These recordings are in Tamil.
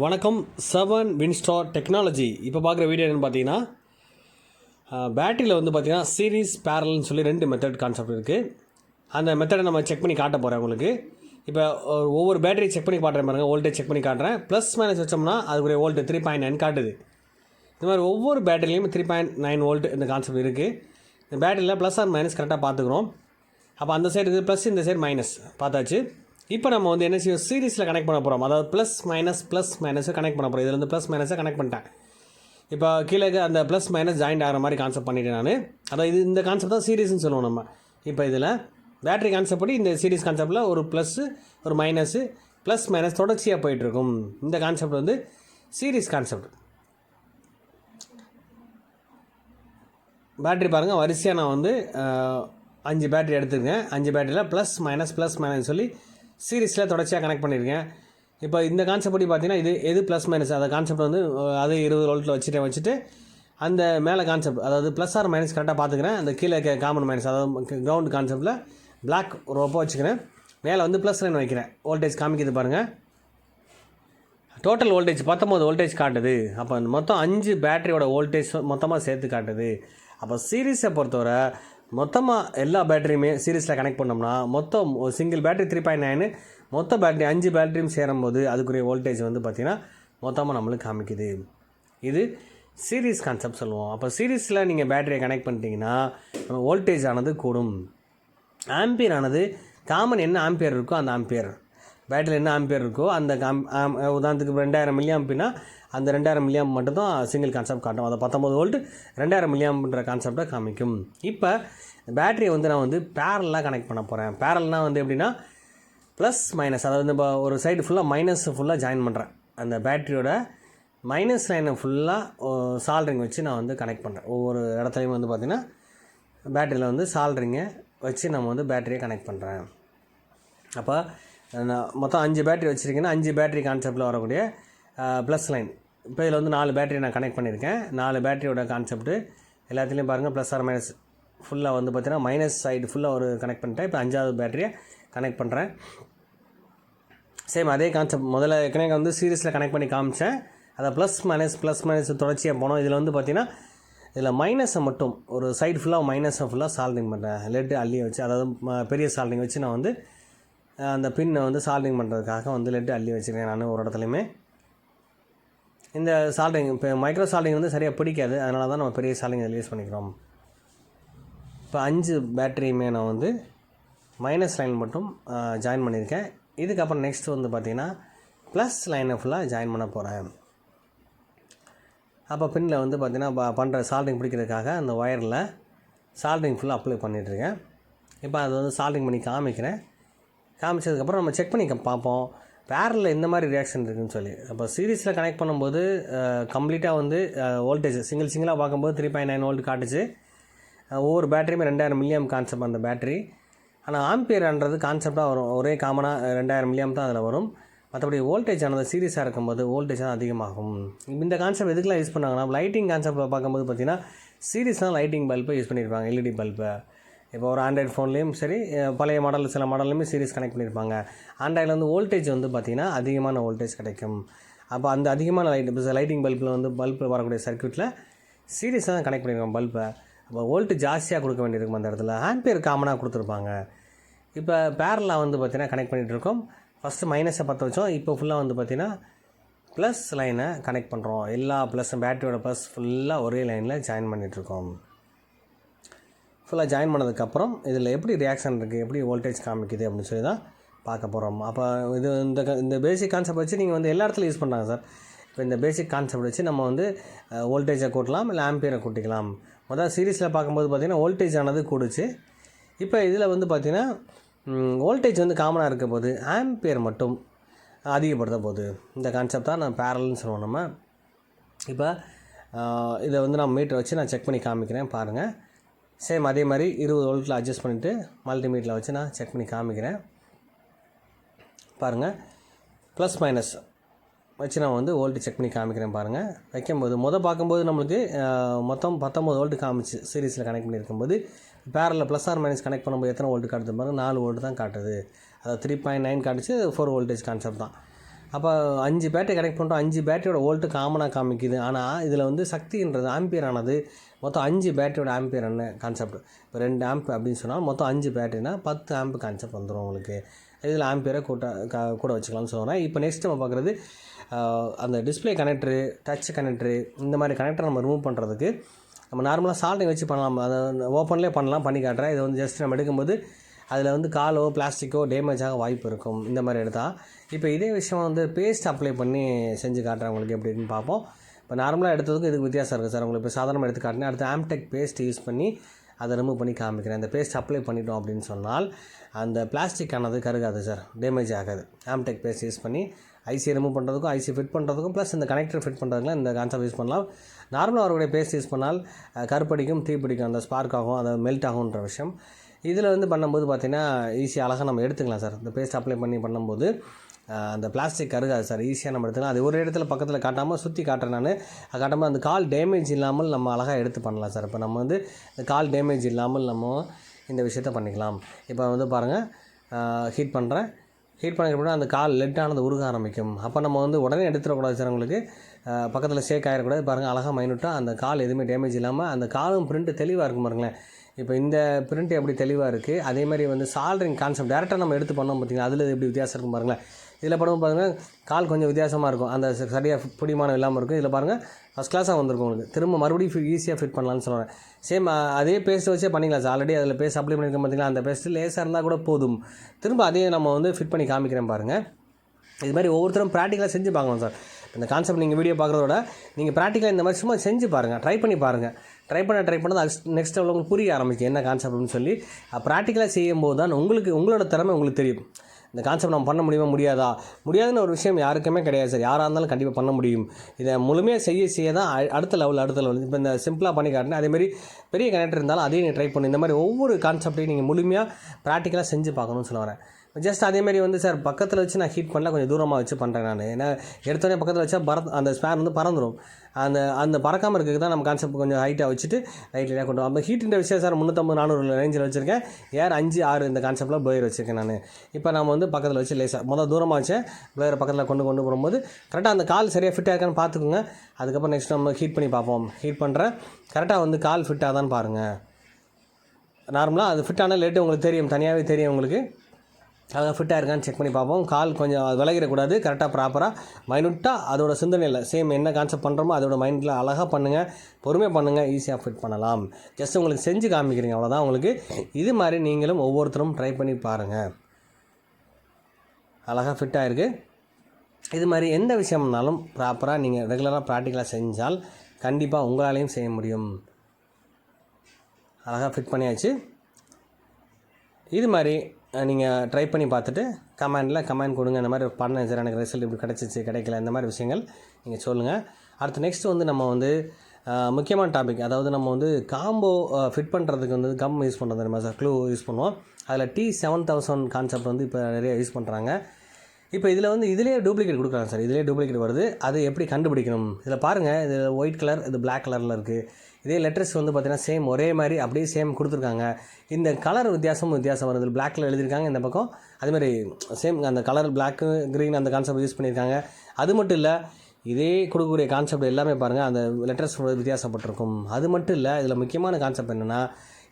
வணக்கம். 7 வின்ஸ்டார் டெக்னாலஜி. இப்போ பார்க்குற வீடியோ என்னென்னு பார்த்தீங்கன்னா, பேட்டரியில் வந்து பார்த்தீங்கன்னா சீரிஸ் பேரல்னு சொல்லி 2 மெத்தட் கான்செப்ட் இருக்குது. அந்த மெத்தடை நம்ம செக் பண்ணி காட்ட போகிறேன் உங்களுக்கு. இப்போ ஒவ்வொரு பேட்டரி செக் பண்ணி காட்டுறேன் பாருங்கள். வோல்டேஜ் செக் பண்ணி காட்டுறேன். ப்ளஸ் மைனஸ் வச்சோம்னா அதுக்குரிய வோல்ட்டு 3.9 காட்டுது. இந்த மாதிரி ஒவ்வொரு பேட்டரிலையும் 3.9 வோல்ட் இந்த கான்செப்ட் இருக்குது. இந்த பேட்டரியில் ப்ளஸ் ஆர் மைனஸ் கரெக்டாக பார்த்துக்குறோம். அப்போ அந்த சைடு இது ப்ளஸ், இந்த சைடு மைனஸ் பார்த்தாச்சு. இப்போ நம்ம வந்து என்ன செய்வோம், சீரிஸில் கனெக்ட் பண்ண போகிறோம். அதாவது ப்ளஸ் மைனஸை கனெக்ட் பண்ண போகிறோம். இதில் வந்து ப்ளஸ் மைனஸை கனெக்ட் பண்ணிட்டேன். இப்போ கீழே அந்த ப்ளஸ் மைனஸ் ஜாயிண்ட் ஆகிற மாதிரி கான்செப்ட் பண்ணிட்டேன் நான். அதாவது இது இந்த கான்செப்ட் தான் சீரிஸ்ன்னு சொல்லுவோம் நம்ம. இப்போ இதில் பேட்டரி கான்செப்ட் படி இந்த சீரிஸ் கான்செப்டில் ஒரு ப்ளஸ்ஸு ஒரு மைனஸு ப்ளஸ் மைனஸ் தொடர்ச்சியாக போயிட்டுருக்கும். இந்த கான்செப்ட் வந்து சீரிஸ் கான்செப்ட். பேட்டரி பாருங்கள், வரிசையாக நான் வந்து 5 பேட்டரி எடுத்துருக்கேன். 5 பேட்டரியில் ப்ளஸ் மைனஸ் சொல்லி சீரிஸில் தொடர்ச்சியாக கனெக்ட் பண்ணியிருக்கேன். இப்போ இந்த கான்செப்ட் படி பார்த்தீங்கன்னா எது ப்ளஸ் மைனஸ் அந்த கான்செப்ட் வந்து அது 20 வோல்ட்டில் வச்சுட்டு அந்த மேலே கான்செப்ட் அதாவது ப்ளஸ் ஆர் மைனஸ் கரெக்டாக பார்த்துக்கிறேன். அந்த கீழே காமன் மைனஸ் அதாவது கிரவுண்ட் கான்செப்டில் பிளாக் ரோப்பாக வச்சுக்கிறேன். மேலே வந்து ப்ளஸ் லைன் வைக்கிறேன். வோல்டேஜ் காமிக்குது பாருங்கள். டோட்டல் வோல்டேஜ் 19 வோல்டேஜ் காட்டுது. அப்போ மொத்தம் 5 பேட்டரியோட வோல்டேஜ் மொத்தமாக சேர்த்து காட்டுது. அப்போ சீரிஸை பொறுத்தவரை மொத்தமாக எல்லா பேட்டரியுமே சீரிஸில் கனெக்ட் பண்ணோம்னா மொத்தம் ஒரு சிங்கிள் பேட்டரி 3.9 மொத்த பேட்டரி 5 பேட்டரியும் சேரும்போது அதுக்குரிய வோல்டேஜ் வந்து பார்த்திங்கன்னா மொத்தமாக நம்மளுக்கு காமிக்குது. இது சீரிஸ் கான்செப்ட் சொல்லுவோம். அப்போ சீரிஸில் நீங்கள் பேட்டரியை கனெக்ட் பண்ணிட்டீங்கன்னா வோல்டேஜ் ஆனது கூடும். ஆம்பியர் ஆனது காமன் என்ன ஆம்பியர் இருக்கோ அந்த ஆம்பியர் பேட்டரியில் என்ன ஆம்பியர் இருக்கோ அந்த உதாரணத்துக்கு 2000 மில்லியாம்பினா அந்த 2000 மில்லியாம் மட்டும் தான் சிங்கிள் கான்செப்ட் காட்டும். அதை 19 வோல்ட் 2000 மில்லியாம்ன்ற கான்செப்டை காமிக்கும். இப்போ பேட்டரியை வந்து நான் வந்து பேரலாக கனெக்ட் பண்ண போகிறேன். பேரல்னால் வந்து எப்படின்னா ப்ளஸ் மைனஸ், அதாவது இந்த ஒரு சைடு ஃபுல்லாக மைனஸ் ஃபுல்லாக ஜாயின் பண்ணுறேன். அந்த பேட்டரியோட மைனஸ் லைனை ஃபுல்லாக சால்ட்ரிங் வச்சு நான் வந்து கனெக்ட் பண்ணுறேன். ஒவ்வொரு இடத்துலையும் வந்து பார்த்திங்கன்னா பேட்டரியில் வந்து சால்ட்ரிங்கை வச்சு நம்ம வந்து பேட்டரியை கனெக்ட் பண்ணுறேன். அப்போ நான் மொத்தம் 5 பேட்டரி வச்சுருக்கேன்னா 5 பேட்டரி கான்செப்டில் வரக்கூடிய ப்ளஸ் லைன். இப்போ இதில் வந்து 4 பேட்டரி நான் கனெக்ட் பண்ணியிருக்கேன். 4 பேட்டரியோட கான்செப்ட்டு எல்லாத்துலேயும் பாருங்கள் ப்ளஸ் ஆர் மைனஸ் ஃபுல்லாக வந்து பார்த்திங்கன்னா மைனஸ் சைடு ஃபுல்லாக ஒரு கனெக்ட் பண்ணிட்டேன். இப்போ 5வது பேட்டரியை கனெக்ட் பண்ணுறேன். சேம் அதே கான்செப்ட் முதல்ல ஏற்கனவே வந்து சீரிஸில் கனெக்ட் பண்ணி காமிச்சேன். அதை ப்ளஸ் மைனஸ் தொடர்ச்சியாக போனோம். இதில் வந்து பார்த்திங்கன்னா இதில் மைனஸை மட்டும் ஒரு சைடு ஃபுல்லாக மைனஸை ஃபுல்லாக சால்டிங் பண்ணுறேன். லெட்டு அள்ளியை வச்சு, அதாவது பெரிய சால்டிங் வச்சு நான் வந்து அந்த பின்னை வந்து சால்டிங் பண்ணுறதுக்காக வந்து லெட்டு அள்ளி வச்சுருக்கேன் நான் ஒரு இடத்துலையுமே. இந்த சால்டிங் இப்போ மைக்ரோ சால்டிங் வந்து சரியாக பிடிக்காது, அதனால தான் நம்ம பெரிய சால்டிங் இதில் யூஸ் பண்ணிக்கிறோம். இப்போ 5 பேட்டரியுமே நான் வந்து மைனஸ் லைன் மட்டும் ஜாயின் பண்ணியிருக்கேன். இதுக்கப்புறம் நெக்ஸ்ட் வந்து பார்த்திங்கன்னா ப்ளஸ் லைனை ஃபுல்லாக ஜாயின் பண்ண போகிறேன். அப்போ பின்னில் வந்து பார்த்திங்கன்னா பண்ணுற சால்டிங் பிடிக்கிறதுக்காக அந்த ஒயரில் சால்டிங் ஃபுல்லாக அப்ளை பண்ணிகிட்ருக்கேன். இப்போ அது வந்து சால்டிங் பண்ணி காமிச்சதுக்கப்புறம் நம்ம செக் பண்ணி பார்ப்போம் பேரலில் இந்த மாதிரி ரியாக்ஷன் இருக்குதுன்னு சொல்லி. அப்போ சீரிஸில் கனெக்ட் பண்ணும்போது கம்ப்ளீட்டாக வந்து வோல்டேஜ் சிங்கிளாக பார்க்கும்போது 3.9 வோல்ட் காட்டுச்சு. ஒவ்வொரு பேட்டரியுமே 2000 மில்லியம் கான்செப்ட் அந்த பேட்டரி. ஆனால் ஆம்பியர்ன்றது கான்செப்டாக வரும். ஒரே காமனாக 2000 மில்லியம் தான் அதில் வரும். மற்றபடி வோல்டேஜ் ஆனது சீரியஸாக இருக்கும்போது வோல்டேஜ் தான் அதிகமாகும். இந்த கான்செப்ட் எதுக்கெலாம் யூஸ் பண்ணாங்கன்னா லைட்டிங் கான்செப்டில் பார்க்கும்போது பார்த்திங்கன்னா சீரிஸ்லாம் லைட்டிங் பல்பை யூஸ் பண்ணியிருப்பாங்க, எல்இடி பல்பை. இப்போ ஒரு ஆண்ட்ராய்டு ஃபோன்லேயும் சரி, பழைய மாடல் சில மாடல்லையுமே சீரிஸ் கனெக்ட் பண்ணியிருப்பாங்க. ஆண்ட்ராய்டில் வந்து வோல்டேஜ் வந்து பார்த்திங்கன்னா அதிகமான வோல்டேஜ் கிடைக்கும். அப்போ அந்த அதிகமான லைட்டிங் பல்பில் வந்து பல்பு வரக்கூடிய சர்க்யூட்டில் சீரிஸாக தான் கனெக்ட் பண்ணியிருக்கோம் பல்பை. அப்போ வோல்ட்டு ஜாஸ்தியாக கொடுக்க வேண்டியிருக்கும் அந்த இடத்துல. ஆம்பியர் காமனாக கொடுத்துருப்பாங்க. இப்போ பேரலாக வந்து பார்த்திங்கன்னா கனெக்ட் பண்ணிகிட்ருக்கோம். ஃபஸ்ட்டு மைனஸை பற்ற வச்சோம். இப்போ ஃபுல்லாக வந்து பார்த்திங்கன்னா ப்ளஸ் லைனை கனெக்ட் பண்ணுறோம். எல்லா ப்ளஸ் பேட்டரியோட ப்ளஸ் ஃபுல்லாக ஒரே லைனில் ஜாயின் பண்ணிகிட்ருக்கோம். ஃபுல்லாக ஜாயின் பண்ணதுக்கப்புறம் இதில் எப்படி ரியாக்ஷன் இருக்குது, எப்படி வோல்டேஜ் காமிக்குது அப்படின்னு சொல்லி தான் பார்க்க போகிறோம். அப்போ இது இந்த பேசிக் கான்செப்ட் வச்சு நீங்கள் வந்து எல்லா இடத்துலையும் யூஸ் பண்ணுறாங்க சார். இப்போ இந்த பேசிக் கான்செப்ட் வச்சு நம்ம வந்து வோல்டேஜை கூட்டலாம், இல்லை ஆம்பியரை கூட்டிக்கலாம். முதல் சீரிஸில் பார்க்கும்போது பார்த்திங்கன்னா வோல்டேஜ் ஆனது கூடுச்சு. இப்போ இதில் வந்து பார்த்திங்கன்னா வோல்டேஜ் வந்து காமனாக இருக்க போது ஆம்பியர் மட்டும் அதிகப்படுத்த போகுது. இந்த கான்செப்ட் தான் நான் பேரல்னு சொல்லுவோம் நம்ம. இப்போ இதை வந்து நான் மீட்டர் வச்சு நான் செக் பண்ணி காமிக்கிறேன் பாருங்கள். சேம் அதே மாதிரி 20 வோல்ட்டில் அட்ஜஸ்ட் பண்ணிவிட்டு மல்டிமீட்டரில் வச்சு நான் செக் பண்ணி காமிக்கிறேன் பாருங்கள். ப்ளஸ் மைனஸ் வச்சு நான் வந்து வோல்ட்டு செக் பண்ணி காமிக்கிறேன் பாருங்கள். வைக்கும்போது பார்க்கும்போது நம்மளுக்கு மொத்தம் 19 வோல்ட்டு காமிச்சு சீரிஸில் கனெக்ட் பண்ணியிருக்கும்போது பேரலில் ப்ளஸ் ஆர் மைனஸ் கனெக்ட் பண்ணும்போது எத்தனை வோல்ட்டு காட்டுது பாருங்கள், 4 வோல்ட்டு தான் காட்டுது. அதாவது 3.9 காட்டுச்சு. 4 வோல்டேஜ் கான்செப்ட் தான். அப்போ 5 பேட்டரி கனெக்ட் பண்ணுறோம், 5 பேட்டரியோட வோல்ட்டு காமனாக காமிக்குது. ஆனால் இதில் வந்து சக்தின்றது ஆம்பியர் ஆனது மொத்தம் 5 பேட்டரியோட ஆம்பியர் என்ன கான்செப்ட். இப்போ 2 ஆம்ப் அப்படின்னு சொன்னால் மொத்தம் 5 பேட்டரினா 10 ஆம்ப் கான்செப்ட் வந்துடும் உங்களுக்கு. இதில் ஆம்பியரை கூட வச்சுக்கலாம்னு சொல்கிறேன். இப்போ நெக்ஸ்ட் நம்ம பார்க்குறது அந்த டிஸ்பிளே கனெக்டரு, டச் கனெக்டரு, இந்த மாதிரி கனெக்டரை நம்ம ரிமூவ் பண்ணுறதுக்கு நம்ம நார்மலாக சால்ட்டிங் வச்சு பண்ணலாம். அதை ஓப்பன்லேயே பண்ணலாம், பண்ணி காட்டுறேன். இதை வந்து ஜஸ்ட் நம்ம எடுக்கும்போது அதில் வந்து காலோ பிளாஸ்டிக்கோ டேமேஜ் ஆக வாய்ப்பு இருக்கும் இந்த மாதிரி எடுத்தால். இப்போ இதே விஷயம் வந்து பேஸ்ட் அப்ளை பண்ணி செஞ்சு காட்டுறேன் உங்களுக்கு எப்படின்னு பார்ப்போம். இப்போ நார்மலாக எடுத்ததுக்கு இதுக்கு வித்தியாசம் இருக்குது சார். உங்களுக்கு இப்போ சாதாரணமாக எடுத்து காட்டினேன். அடுத்து ஆம்டெக் பேஸ்ட் யூஸ் பண்ணி அதை ரிமூவ் பண்ணி காமிக்கிறேன். அந்த பேஸ்ட் அப்ளை பண்ணிட்டோம் அப்படின்னு சொன்னால் அந்த பிளாஸ்டிக் ஆனது கருகாது சார், டேமேஜ் ஆகாது. ஆம்டெக் பேஸ்ட் யூஸ் பண்ணி ஐசி ரிமூவ் பண்ணுறதுக்கும் ஐசி ஃபிட் பண்ணுறதுக்கும் ப்ளஸ் இந்த கனெக்டர் ஃபிட் பண்ணுறதுக்குலாம் இந்த கான்செப்ட் யூஸ் பண்ணலாம். நார்மலாக அவருடைய பேஸ்ட் யூஸ் பண்ணால் கருப்படிக்கும், தீப்பிடிக்கும், அந்த ஸ்பார்க் ஆகும், அதை மெல்ட் ஆகுன்ற விஷயம். இதில் வந்து பண்ணும்போது பார்த்திங்கன்னா ஈஸியாக அழகாக நம்ம எடுத்துக்கலாம் சார். இந்த பேஸ்ட் அப்ளை பண்ணி பண்ணும்போது அந்த பிளாஸ்டிக் கருகாது சார், ஈஸியாக நம்ம எடுத்துக்கலாம். அது ஒரு இடத்துல பக்கத்தில் காட்டாமல் சுற்றி காட்டுறேன் நான். காட்டாமல் அந்த கால் டேமேஜ் இல்லாமல் நம்ம அழகாக எடுத்து பண்ணலாம் சார். இப்போ நம்ம வந்து இந்த கால் டேமேஜ் இல்லாமல் நம்ம இந்த விஷயத்த பண்ணிக்கலாம். இப்போ வந்து பாருங்கள், ஹீட் பண்ணுறேன். ஹீட் பண்ணிக்கிறப்ப அந்த கால் லெட்டானது உருக ஆரம்பிக்கும். அப்போ நம்ம வந்து உடனே எடுத்துடக்கூடாது சார். உங்களுக்கு பக்கத்தில் ஷேக் ஆகிடக்கூடாது. பாருங்கள், அழகாக மைனூட்டாக அந்த கால் எதுவுமே டேமேஜ் இல்லாமல் அந்த காலும் பிரிண்ட்டு தெளிவாக இருக்கும் பாருங்களேன். இப்போ இந்த பிரிண்ட் எப்படி தெளிவாக இருக்குது, அதே மாதிரி வந்து சால்ட்ரிங் கான்செப்ட் டேரெக்டாக நம்ம எடுத்து பண்ணோம் பார்த்திங்கன்னா அதில் எப்படி வித்தியாசம் இருக்கும் பாருங்களேன். இதில் படம் பாருங்கள், கால் கொஞ்சம் வித்தியாசமாக இருக்கும், அந்த சரியாக பிடிமானம் இல்லாமல் இருக்கும். இதில் பாருங்கள் ஃபஸ்ட் கிளாஸாக வந்திருக்கும் உங்களுக்கு. திரும்ப மறுபடியும் ஈஸியாக ஃபிட் பண்ணலான்னு சொல்கிறேன். சேம் அதே பேஸ்ட் வச்சே பண்ணிக்கலாம் சார். ஆல்ரெடி அதில் பேஸ்ட் அப்ளை பண்ணியிருக்கோம் பார்த்திங்களா, அந்த பேஸ்ட்டு லேசாக இருந்தால் கூட போதும். திரும்ப அதே நம்ம வந்து ஃபிட் பண்ணி காமிக்கிறேன் பாருங்கள். இது மாதிரி ஒவ்வொருத்தரும் ப்ராக்டிக்கலாக செஞ்சு பார்க்கலாம் சார். இந்த கான்செப்ட் நீங்கள் வீடியோ பார்க்குறதோட நீங்கள் ப்ராக்டிக்கலாக இந்த மாதிரி சும்மா செஞ்சு பாருங்கள், ட்ரை பண்ணி பாருங்கள். ட்ரை பண்ணது நெக்ஸ்ட் லெவலில் உங்களுக்கு புரிய ஆரம்பிக்கும் என்ன கான்செப்ட்னு சொல்லி. ப்ராக்டிக்கலாக செய்யும்போது தான் உங்களோட திறமை உங்களுக்கு தெரியும். இந்த கான்செப்ட் நம்ம பண்ண முடியாதா? முடியாதுன்னு ஒரு விஷயம் யாருக்குமே கிடையாது சார். யாராக இருந்தாலும் கண்டிப்பாக பண்ண முடியும். இதை முழுமையாக செய்ய தான் அடுத்த லெவல். இப்போ இந்த சிம்பிளாக பண்ணி காட்டினேன். அதேமாதிரி பெரிய கனெக்டர் இருந்தாலும் அதையும் நீங்கள் ட்ரை பண்ணி இந்த மாதிரி ஒவ்வொரு கான்செப்டையும் நீங்கள் முழுமையாக ப்ராக்டிக்கலாக செஞ்சு பார்க்கணும்னு சொல்ல வரேன். ஜஸ்ட் அதேமாதிரி வந்து சார் பக்கத்தில் வச்சு நான் ஹீட் பண்ணல, கொஞ்சம் தூரமாக வச்சு பண்ணுறேன் நான். ஏன்னா எடுத்தோடனே பக்கத்தில் வச்சா அந்த ஸ்பேர் வந்து பறந்துடும். அந்த பறக்காமல் இருக்கிறது தான் நம்ம கான்செப்ட் கொஞ்சம் ஹைட்டாக வச்சுட்டு ரைட்லேயே கொண்டு அந்த ஹீட்டுன்ற விஷயம் சார் 350-400 ரேஞ்சில் வச்சுருக்கேன். ஏர் 5-6 இந்த கான்செப்டில் ப்ளோயர் வச்சுருக்கேன் நான். இப்போ நம்ம வந்து பக்கத்தில் வச்சு லேசாக தூரமாக வச்சேன், ப்ளோயரை பக்கத்தில் கொண்டு போகும்போது கரெக்டாக அந்த கால் சரியாக ஃபிட் ஆகிருக்கான்னு பார்த்துக்குங்க. அதுக்கப்புறம் நெக்ஸ்ட் நம்ம ஹீட் பண்ணி பார்ப்போம். ஹீட் பண்ணுறேன், கரெக்டாக வந்து கால் ஃபிட் ஆகுதான்னு பாருங்கள். நார்மலாக அது ஃபிட் ஆனால் லேட்டு உங்களுக்கு தெரியும், தனியாகவே தெரியும் உங்களுக்கு. அதை ஃபிட்டாக இருக்கான்னு செக் பண்ணி பார்ப்போம். கால் கொஞ்சம் விலகிடக்கூடாது, கரெக்டாக ப்ராப்பராக மைனூட்டாக அதோட சிந்தனையில் சேம் என்ன கான்செப்ட் பண்ணுறோமோ அதோட மைண்டில் அழகாக பண்ணுங்கள், பொறுமையாக பண்ணுங்கள், ஈஸியாக ஃபிட் பண்ணலாம். ஜஸ்ட் உங்களுக்கு செஞ்சு காமிக்கிறீங்க, அவ்வளோதான். உங்களுக்கு இது மாதிரி நீங்களும் ஒவ்வொருத்தரும் ட்ரை பண்ணி பாருங்கள். அழகாக ஃபிட்டாக இருக்குது. இது மாதிரி எந்த விஷயம்னாலும் ப்ராப்பராக நீங்கள் ரெகுலராக ப்ராக்டிக்கலாக செஞ்சால் கண்டிப்பாக உங்களாலேயும் செய்ய முடியும். அழகாக ஃபிட் பண்ணியாச்சு. இது மாதிரி நீங்கள் ட்ரை பண்ணி பார்த்துட்டு கமெண்ட் கொடுங்க. இந்த மாதிரி பண்ணேன் சார், எனக்கு ரிசல்ட் இப்படி கிடச்சிச்சு, கிடைக்கல, இந்த மாதிரி விஷயங்கள் நீங்கள் சொல்லுங்கள். அடுத்து நெக்ஸ்ட் வந்து நம்ம வந்து முக்கியமான டாபிக், அதாவது நம்ம வந்து காம்போ ஃபிட் பண்ணுறதுக்கு வந்து கம் யூஸ் பண்ணுறது நம்ம சார், க்ளூ யூஸ் பண்ணுவோம். அதில் T7000 கான்செப்ட் வந்து இப்போ நிறைய யூஸ் பண்ணுறாங்க. இப்போ இதில் வந்து இதிலே டூப்ளிகேட் கொடுக்குறாங்க சார். இதிலே டூப்ளிகேட் வருது. அது எப்படி கண்டுபிடிக்கணும்? இதில் பாருங்கள், இது ஒயிட் கலர், இது பிளாக் கலரில் இருக்குது. இதே லெட்டர்ஸ் வந்து பார்த்திங்கன்னா சேம் ஒரே மாதிரி அப்படியே சேம் கொடுத்துருக்காங்க. இந்த கலர் வித்தியாசம் வருது. பிளாக் கலர் எழுதியிருக்காங்க இந்த பக்கம், அதுமாதிரி சேம் அந்த கலர் பிளாக்கு க்ரீன் அந்த கான்செப்ட் யூஸ் பண்ணியிருக்காங்க. அது மட்டும் இல்லை, இதே கொடுக்கக்கூடிய கான்செப்ட் எல்லாமே பாருங்கள், அந்த லெட்டர்ஸ் வித்தியாசப்பட்டிருக்கும். அது மட்டும் இல்லை, இதில் முக்கியமான கான்செப்ட் என்னென்னா,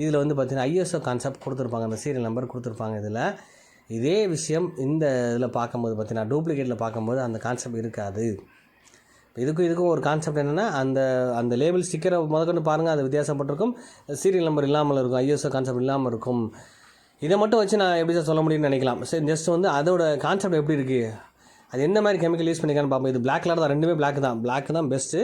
இதில் வந்து பார்த்திங்கன்னா ISO கான்செப்ட் கொடுத்துருப்பாங்க, அந்த சீரியல் நம்பர் கொடுத்துருப்பாங்க. இதில் இதே விஷயம் இந்த இதில் பார்க்கும்போது பார்த்திங்கன்னா டூப்ளிகேட்டில் பார்க்கும்போது அந்த கான்செப்ட் இருக்காது. இதுக்கும் ஒரு கான்செப்ட் என்னென்னா, அந்த லேபிள் ஸ்டிக்கரை முதற்கொண்டு பாருங்கள், அது வித்தியாசப்பட்டிருக்கும். சீரியல் நம்பர் இல்லாமல் இருக்கும், ISO கான்செப்ட் இல்லாமல் இருக்கும். இதை மட்டும் வச்சு நான் எப்படி சார் சொல்ல முடியும்னு நினைக்கலாம். சரி, ஜஸ்ட் வந்து அதோட கான்செப்ட் எப்படி இருக்குது, அது என்ன மாதிரி கெமிக்கல் யூஸ் பண்ணியிருக்கான்னு பார்ப்போம். இது பிளாக் கலர் தான், ரெண்டுமே பிளாக் தான் பெஸ்ட்டு.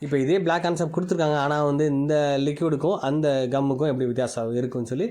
இப்போ இதே பிளாக் கான்செப்ட் கொடுத்துருக்காங்க, ஆனால் வந்து இந்த லிக்விடுக்கும் அந்த கம்முக்கும் எப்படி வித்தியாசம் இருக்குன்னு சொல்லி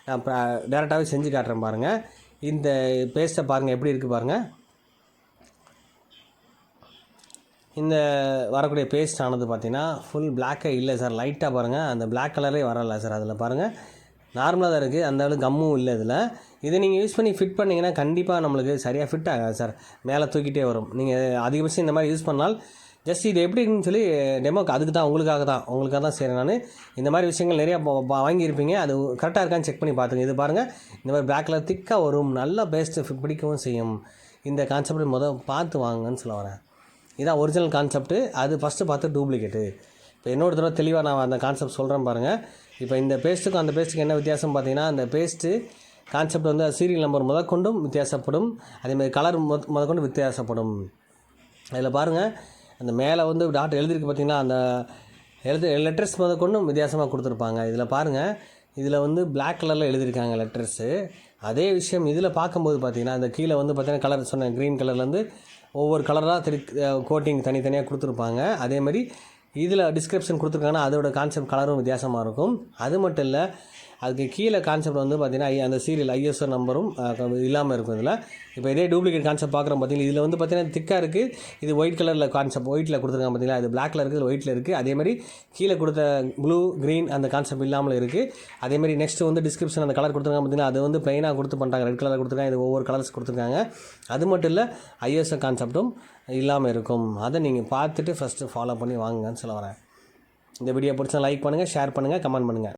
நான் டேரெக்டாகவே செஞ்சு காட்டுறேன் பாருங்கள். இந்த பேஸ்ட்டை பாருங்கள் எப்படி இருக்குது பாருங்கள். இந்த வரக்கூடிய பேஸ்ட் ஆனது பார்த்திங்கன்னா ஃபுல் பிளாக்கே இல்லை சார், லைட்டாக பாருங்கள், அந்த பிளாக் கலரே வரலை சார். அதில் பாருங்கள் நார்மலாக தான் இருக்குது, அந்த அளவுக்கு கம்மும் இல்லை இதில். இதை நீங்கள் யூஸ் பண்ணி ஃபிட் பண்ணிங்கன்னா கண்டிப்பாக நம்மளுக்கு சரியாக ஃபிட் ஆகாது சார், மேலே தூக்கிட்டே வரும். நீங்கள் அதிகபட்சம் இந்த மாதிரி யூஸ் பண்ணால் ஜஸ்ட் இது எப்படி இருக்குன்னு சொல்லி டெமோக்கு அதுக்கு தான் உங்களுக்காக தான் செய்கிறேன் நான். இந்த மாதிரி விஷயங்கள் நிறையா வாங்கியிருப்பீங்க, அது கரெக்டாக இருக்கான்னு செக் பண்ணி பார்த்துங்க. இது பாருங்கள், இந்த மாதிரி பிளாக் கலர் திக்காக வரும், நல்லா பேஸ்ட்டு பிடிக்கவும் செய்யும். இந்த கான்செப்ட் பார்த்து வாங்குங்கன்னு சொல்ல வரேன். இதான் ஒரிஜினல் கான்செப்ட்டு. அது ஃபஸ்ட்டு பார்த்து டூப்ளிகேட்டு. இப்போ இன்னொரு தடவை தெளிவாக நான் அந்த கான்செப்ட் சொல்கிறேன் பாருங்கள். இப்போ இந்த பேஸ்ட்டுக்கும் அந்த பேஸ்ட்டுக்கு என்ன வித்தியாசம் பார்த்தீங்கன்னா, அந்த பேஸ்ட்டு கான்செப்ட் வந்து சீரியல் நம்பர் முதற்கொண்டும் வித்தியாசப்படும், அதேமாதிரி கலர் முதற்கொண்டு வித்தியாசப்படும். அதில் பாருங்கள், அந்த மேலே வந்து டாட் எழுதிருக்கு பார்த்தீங்கன்னா, அந்த லெட்டர்ஸ் முதற்கொண்டும் வித்தியாசமாக கொடுத்துருப்பாங்க. இதில் பாருங்கள், இதில் வந்து பிளாக் கலரில் எழுதியிருக்காங்க லெட்டர்ஸு. அதே விஷயம் இதில் பார்க்கும்போது பார்த்தீங்கன்னா, அந்த கீழே வந்து பார்த்தீங்கன்னா கலர் சொன்னேன், க்ரீன் கலர்லேருந்து ஒவ்வொரு கலராக கோட்டிங் தனித்தனியாக கொடுத்துருப்பாங்க. அதேமாதிரி இதில் டிஸ்கிரிப்ஷன் கொடுத்துருக்காங்கன்னா அதோட கான்செப்ட் கலரும் வித்தியாசமாக இருக்கும். அது மட்டும் இல்லை, அதுக்கு கீழே கான்செப்ட் வந்து பார்த்திங்கன்னா அந்த சீரியல் ISO நம்பரும் இல்லாமல் இருக்கும் இதில். இப்போ இதே டூப்ளிகேட் கான்செப்ட் பார்க்குறோம் பார்த்தீங்கன்னா, இதில் வந்து பார்த்திங்கன்னா திக்காக இருக்குது, இது ஒயிட் கலரில் கான்செப்ட் ஒயிட்டில் கொடுத்துருக்காங்க பார்த்தீங்களா, இது பிளாக்கில் இருக்குது, இது ஒயிட்டில் இருக்குது. அதேமாதிரி கீழே கொடுத்த ப்ளூ க்ரீன் அந்த கான்செப்ட் இல்லாமல் இருக்குது. அதேமாதிரி நெக்ஸ்ட்டு வந்து டிஸ்கிரிப்ஷன் அந்த கலர் கொடுத்துருக்காங்க பார்த்தீங்கன்னா, அது வந்து ப்ளைனாக கொடுத்து பண்ணுறாங்க, ரெட் கலர் கொடுத்துருக்காங்க, இது ஒவ்வொரு கலர்ஸ் கொடுத்துருக்காங்க. அது மட்டும் இல்லை, ISO கான்செப்ட்டும் இல்லாமல் இருக்கும். அதை நீங்கள் பார்த்துட்டு ஃபஸ்ட்டு ஃபாலோ பண்ணி வாங்குங்கன்னு சொல்ல வரேன். இந்த வீடியோ பிடிச்சா லைக் பண்ணுங்கள், ஷேர் பண்ணுங்கள், கமெண்ட் பண்ணுங்கள்.